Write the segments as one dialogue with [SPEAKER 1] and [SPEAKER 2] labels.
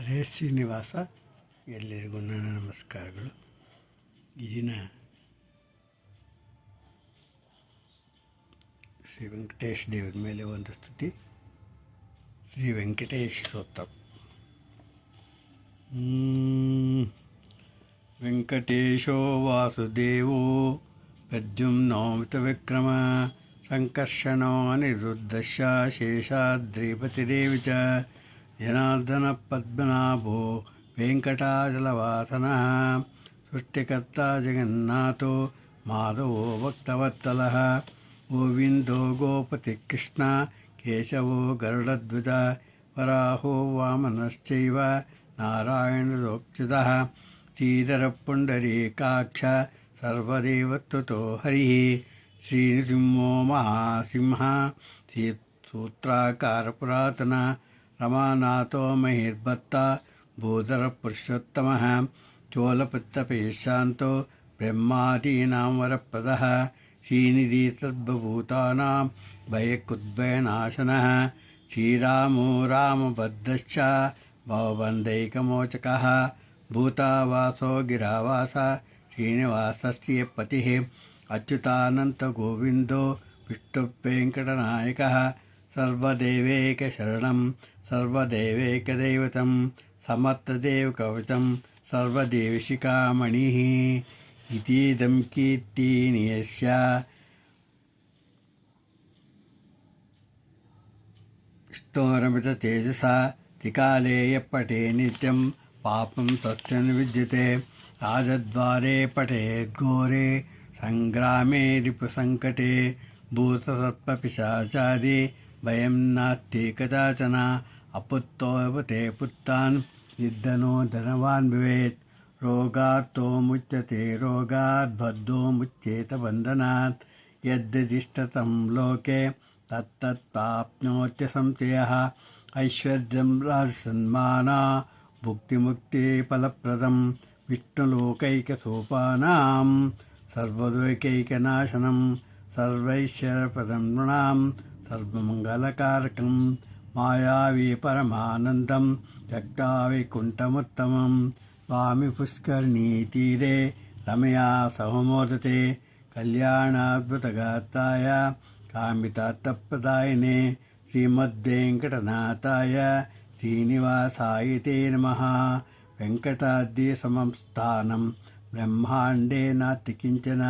[SPEAKER 1] ಹರೇ ಶ್ರೀನಿವಾಸ. ಎಲ್ಲರಿಗೂ ನನ್ನ ನಮಸ್ಕಾರಗಳು. ಈ ದಿನ ಶ್ರೀ ವೆಂಕಟೇಶ ದೇವರ ಮೇಲೆ ಒಂದು ಸ್ತುತಿ. ಶ್ರೀ ವೆಂಕಟೇಶ ಸ್ತೋತ್ರ. ವೆಂಕಟೇಶೋ ವಾಸುದೇವೋ ಪ್ರದ್ಯುಮ್ನೋ ವಿಕ್ರಮ ಸಂಕರ್ಷಣೋ ಅನಿರುದ್ಧಶ್ಚ ಶೇಷಾದ್ರಿಪತಿರೇವಿ ಚ ಜನಾರ್ದನ ಪದ್ಮನಾಭೋ ವೆಂಕಟಾಚಲವಾಸನಃ ಸೃಷ್ಟಿಕರ್ತ ಜಗನ್ನಾಥೋ ಮಾಧವೋ ಭಕ್ತವತ್ಸಲಃ ಗೋವಿಂದೋ ಗೋಪತಿ ಕೃಷ್ಣ ಕೇಶವೋ ಗರುಡಧ್ವಜ ವರಾಹೋ ವಾಮನಶ್ಚೈವ ನಾರಾಯಣೋಚ್ಯುತಃ ಶ್ರೀಧರ ಪುಂಡರೀಕಾಕ್ಷ ಸರ್ವದೇವತ್ವತೋ ಹರಿಃ ಶ್ರೀನೃಸಿಂಹೋ ಮಹಾಸಿಂಹ ಸೂತ್ರಾಕಾರ ಪುರಾತನ ರಮಾನಾಥೋ ಮಹಿರ್ಭತ್ತ ಭೂಧರ ಪುರುಷೋತ್ತಮಃ ಚೋಲಪುತ್ತಪೇಶಾಂತೋ ಬ್ರಹ್ಮಾದೀನಾಂ ವರಪ್ರದಃ ಶ್ರೀನಿಧಿ ಸರ್ವಭೂತಾನಾಂ ಭಯಕುದ್ಭಯನಾಶನಃ ಶ್ರೀರಾಮೋ ರಾಮಭದ್ರಶ್ಚ ಭವಬಂಧೈಕಮೋಚಕಃ ಭೂತಾವಾಸೋ ಗಿರಾವಾಸ ಶ್ರೀನಿವಾಸಸ್ಯ ಪತಿಃ ಅಚ್ಯುತಾನಂತ ಗೋವಿಂದೋ ವಿಷ್ಣುವೆಂಕಟನಾಯಕಃ ಸರ್ವದೇವೈಕಶರಣಂ ಸರ್ವದೇವೈಕದೈವತಂ ಸಮರ್ಥದೇವಕವಚಂ ಸರ್ವದೇವಶಿಖಾಮಣಿಃ ಇತೀದಂ ಕೀರ್ತಿನಿಯಸ್ಯ ವಿಷ್ಣೋರಮಿತತೇಜಸಾ ತ್ರಿಕಾಲೇ ಯಪ್ಪಟೇ ನಿತ್ಯಂ ಪಾಪಂ ತಸ್ಯ ನ ವಿದ್ಯತೆ ರಾಜದ್ವಾರೆ ಪಠೇದ್ಘೋರೆ ಸಂಗ್ರಾಮೇ ರಿಪುಸಂಕಟೇ ಭೂತಸತ್ಪಪಿಶಾಚಾದಿ ಭಯಂ ನಾಸ್ತಿ ಕದಾಚನ ಅಪುತ್ತೋಪತೆ ಪುತ್ತಾನ್ ನಿರ್ಧನೋ ಧನವಾನ್ ಭವೇತ್ ರೋಗಾತ್ತೋ ಮುಚ್ಯತೆ ರೋಗಾತ್ ಬದ್ಧೋ ಮುಚ್ಯೇತ ಬಂಧನಾತ್ ಯದ್ದಿಷ್ಟತಂ ಲೋಕೆ ತತ್ತತ್ ಪ್ರಾಪ್ನೋತ್ಯ ಸಂಶಯಃ ಐಶ್ವರ್ಯಂ ರಾಜಸನ್ಮಾನ ಭುಕ್ತಿಮುಕ್ತಿ ಫಲಪ್ರದಂ ವಿಷ್ಣುಲೋಕೈಕಸೋಪಾನಾಂ ಸರ್ವದೋಕೈಕನಾಶನಂ ಸರ್ವೈಶ್ವರ್ಯಪ್ರದಂ ನೃಣಾಂ ಸರ್ವಮಂಗಲಕಾರಕಂ ಮಾಯಾವಿ ಪರಮಾನಂದಂ ಜಗದಾವೈಕುಂಠಮುತ್ತಮಂ ಸ್ವಾಮಿ ಪುಷ್ಕರಣೀ ತೀರೆ ರಮಯಾ ಸಹಮೋದತೆ ಕಲ್ಯಾಣಾದ್ಭುತಗಾತಾಯ ಕಾಮಿತಾರ್ಥಪ್ರದಾಯಿನೇ ಶ್ರೀಮದ್ವೆಂಕಟನಾಥಾಯ ಶ್ರೀನಿವಾಸಾಯ ನಮಃ. ವೆಂಕಟಾದ್ರಿ ಸಮಂ ಸ್ಥಾನಂ ಬ್ರಹ್ಮಾಂಡೇ ನಾಸ್ತಿ ಕಿಂಚನ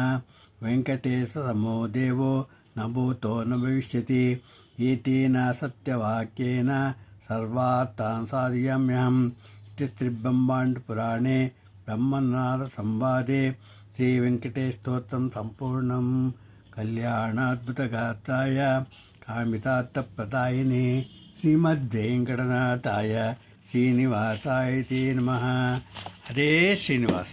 [SPEAKER 1] ವೆಂಕಟೇಶ ಸಮೋ ದೇವೋ ನ ಭೂತೋ ನ ಭವಿಷ್ಯತಿ ಏತೇನ ಸತ್ಯವಾಕ್ಯೇನ ಸರ್ವಾರ್ಥಾನ್ ಸಾಧಯಾಮ್ಯಹಂ. ಶ್ರೀಬ್ರಹ್ಮಾಂಡ ಪುರಾಣೇ ಬ್ರಹ್ಮನಾಥ ಸಂವಾದೆ ಶ್ರೀ ವೆಂಕಟೇಶ ಸ್ತೋತ್ರಂ ಸಂಪೂರ್ಣಂ. ಕಲ್ಯಾಣಾದ್ಭುತಗಾತಾಯ ಕಾಮಿತಾರ್ಥಪ್ರದಾಯಿನೇ ಶ್ರೀಮದ್ವೆಂಕಟನಾಥಾಯ ಶ್ರೀನಿವಾಸಾಯ ನಮಃ. ಹರೇ ಶ್ರೀನಿವಾಸ.